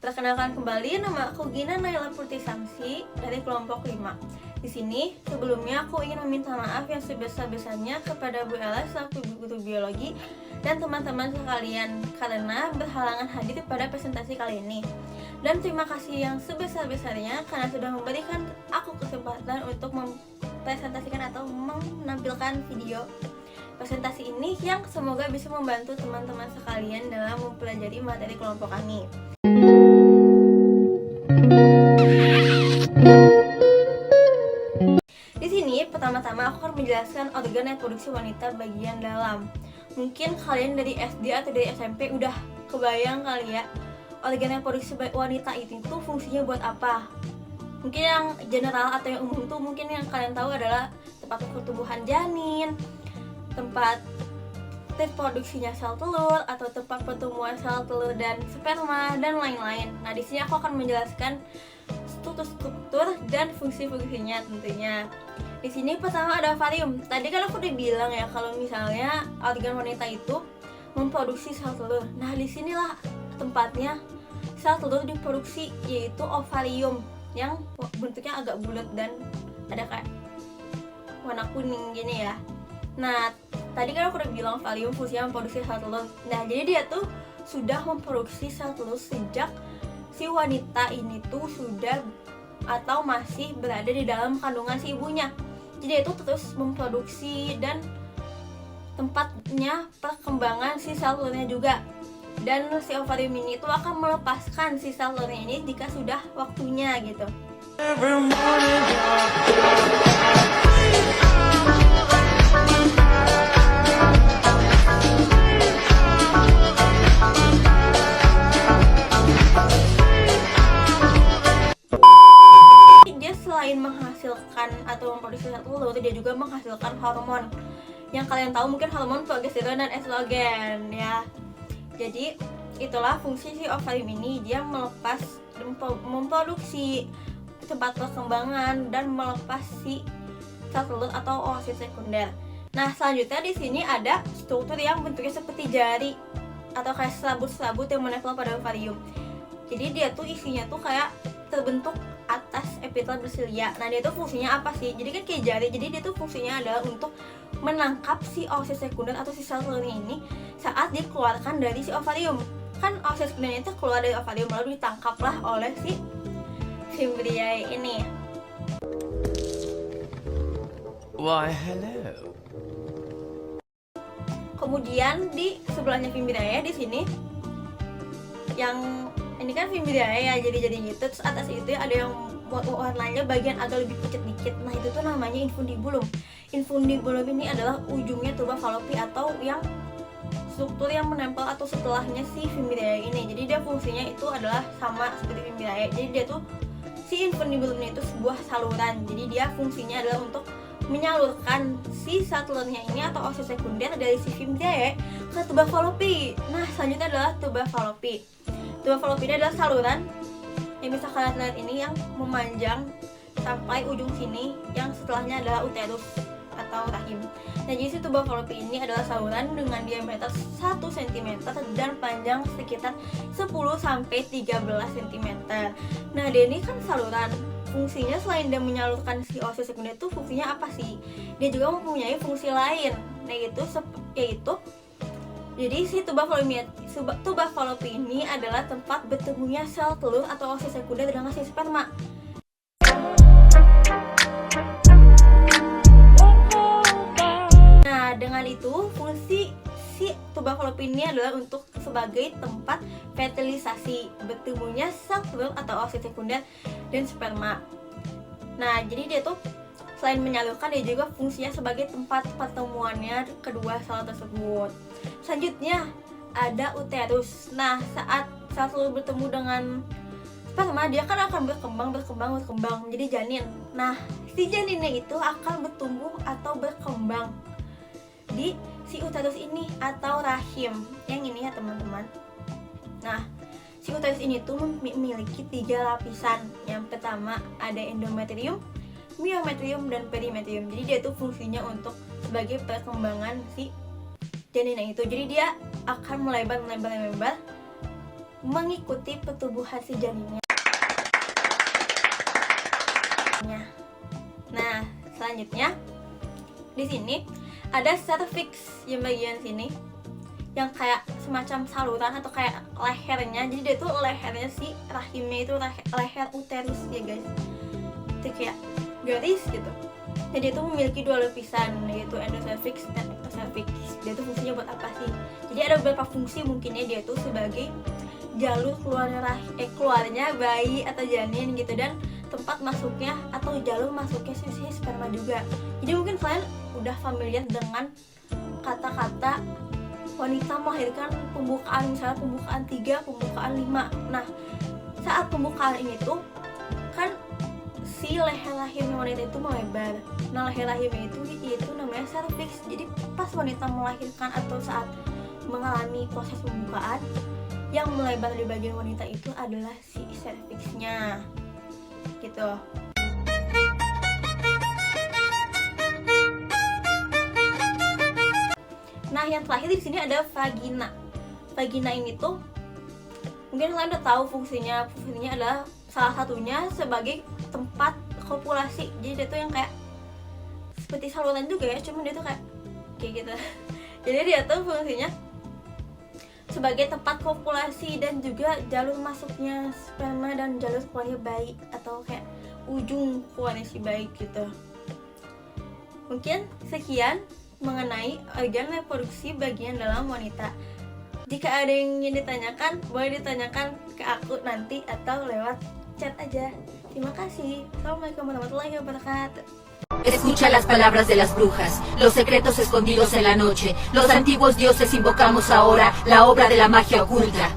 Perkenalkan kembali, nama aku Gina Naila Putri Samsi dari kelompok 5. Di sini, sebelumnya aku ingin meminta maaf yang sebesar-besarnya kepada Bu Ella selaku guru biologi dan teman-teman sekalian karena berhalangan hadir pada presentasi kali ini. Dan terima kasih yang sebesar-besarnya karena sudah memberikan aku kesempatan untuk mempresentasikan atau menampilkan video presentasi ini yang semoga bisa membantu teman-teman sekalian dalam mempelajari materi kelompok kami. Di sini pertama-tama aku akan menjelaskan organ reproduksi wanita bagian dalam. Mungkin kalian dari SD atau dari SMP udah kebayang kali ya, organ reproduksi wanita itu tuh fungsinya buat apa. Mungkin yang general atau yang umum tuh mungkin yang kalian tahu adalah tempat pertumbuhan janin, tempat reproduksinya sel telur atau tempat pertemuan sel telur dan sperma dan lain-lain. Nah, di sini aku akan menjelaskan struktur dan fungsi-fungsinya tentunya. Di sini pertama ada ovarium. Tadi kan aku udah bilang ya kalau misalnya organ wanita itu memproduksi sel telur. Nah, di sinilah tempatnya sel telur diproduksi, yaitu ovarium yang bentuknya agak bulat dan ada kayak warna kuning gini ya. Nah, tadi kan aku udah bilang ovarium fungsinya memproduksi sel telur. Nah, jadi dia tuh sudah memproduksi sel telur sejak si wanita ini tuh sudah atau masih berada di dalam kandungan si ibunya. Jadi itu terus memproduksi dan tempatnya perkembangan si sel telurnya juga. Dan si ovarium ini tuh akan melepaskan si sel telurnya ini jika sudah waktunya gitu. Selain menghasilkan atau memproduksi sel telur, dia juga menghasilkan hormon. Yang kalian tahu mungkin hormon progesteron dan estrogen ya. Jadi itulah fungsi si ovarium ini, dia melepas memproduksi tempat perkembangan dan melepas si sel telur atau oosit sekunder. Nah, selanjutnya di sini ada struktur yang bentuknya seperti jari atau kayak serabut-serabut yang menempel pada ovarium. Jadi dia tuh isinya tuh kayak terbentuk atas epitel bersilia. Nah, dia tuh fungsinya apa sih? Jadi kan kayak jari. Jadi dia tuh fungsinya adalah untuk menangkap si oosit sekunder atau si sel telur ini saat dikeluarkan dari si ovarium. Kan oosit sekunder itu keluar dari ovarium lalu ditangkaplah oleh si Fimbriae ini. Why, hello. Kemudian di sebelahnya Fimbriae di sini yang ini kan Fimbriae ya, jadi gitu. Terus atas itu ada yang warnanya bagian agak lebih pucat dikit. Nah, itu tuh namanya infundibulum. Infundibulum ini adalah ujungnya tuba fallopi atau yang struktur yang menempel atau setelahnya si Fimbriae ini. Jadi dia fungsinya itu adalah sama seperti Fimbriae. Jadi dia tuh si infundibulum itu sebuah saluran. Jadi dia fungsinya adalah untuk menyalurkan si sel telurnya ini atau oosit sekunder dari si Fimbriae ke tuba fallopi. Nah, selanjutnya adalah tuba fallopi. Tuba fallopi ini adalah saluran yang bisa kalian lihat ini yang memanjang sampai ujung sini, yang setelahnya adalah uterus atau rahim. Nah, jadi si tuba fallopi ini adalah saluran dengan diameter 1 cm dan panjang sekitar 10-13 cm. Nah, dia ini kan saluran. Fungsinya selain dia menyalurkan si oosit sekunder itu fungsinya apa sih? Dia juga mempunyai fungsi lain. Nah, yaitu jadi si tuba fallopi ini adalah tempat bertemunya sel telur atau oosit sekunder dengan si sperma. Nah, dengan itu fungsi si tuba fallopi ini adalah untuk sebagai tempat fertilisasi bertemunya sel telur atau oosit sekunder dan sperma. Nah, jadi dia tuh selain menyalurkan, dia juga fungsinya sebagai tempat pertemuannya kedua sel tersebut. Selanjutnya ada uterus. Nah, saat sel telur bertemu dengan sperma, dia kan akan berkembang menjadi janin. Nah, si janinnya itu akan bertumbuh atau berkembang di si uterus ini atau rahim yang ini ya teman-teman. Nah, si uterus ini tuh memiliki 3 lapisan. Yang pertama ada endometrium, myometrium, dan perimetrium. Jadi dia tuh fungsinya untuk sebagai perkembangan si janinnya itu. Jadi dia akan melebar mengikuti pertumbuhan si janinnya. Nah, selanjutnya di sini ada cervix yang bagian sini yang kayak semacam saluran atau kayak lehernya. Jadi dia tuh lehernya si rahimnya itu leher uterus ya guys. Itu kayak garis gitu. Jadi dia tuh memiliki dua lapisan, yaitu endocervix dan ectocervix. Dia tuh fungsinya buat apa sih? Jadi ada beberapa fungsi mungkinnya. Dia tuh sebagai jalur keluarnya bayi atau janin gitu, dan tempat masuknya atau jalur masuknya si sperma juga. Jadi mungkin kalian udah familiar dengan kata-kata wanita melahirkan pembukaan, misalnya pembukaan 3, pembukaan 5. Nah, saat pembukaan ini tuh kan si leher rahimnya wanita itu melebar. Nah, leher rahimnya itu namanya cervix. Jadi pas wanita melahirkan atau saat mengalami proses pembukaan, yang melebar di bagian wanita itu adalah si cervixnya gitu. Nah, yang terakhir di sini ada vagina. Vagina ini tuh mungkin kalian udah tahu fungsinya. Fungsinya adalah salah satunya sebagai tempat kopulasi. Jadi dia tuh yang kayak seperti saluran juga ya, cuman dia tuh kayak gitu. Jadi dia tuh fungsinya sebagai tempat kopulasi dan juga jalur masuknya sperma dan jalur keluarnya bayi atau kayak ujung keluarnya si bayi gitu. Mungkin sekian mengenai organ reproduksi bagian dalam wanita. Jika ada yang ingin ditanyakan, boleh ditanyakan ke aku nanti atau lewat chat aja. Terima kasih. Assalamualaikum warahmatullahi wabarakatuh. Escucha las palabras de las brujas, los secretos escondidos en la noche. Los antiguos dioses invocamos ahora la obra de la magia oculta.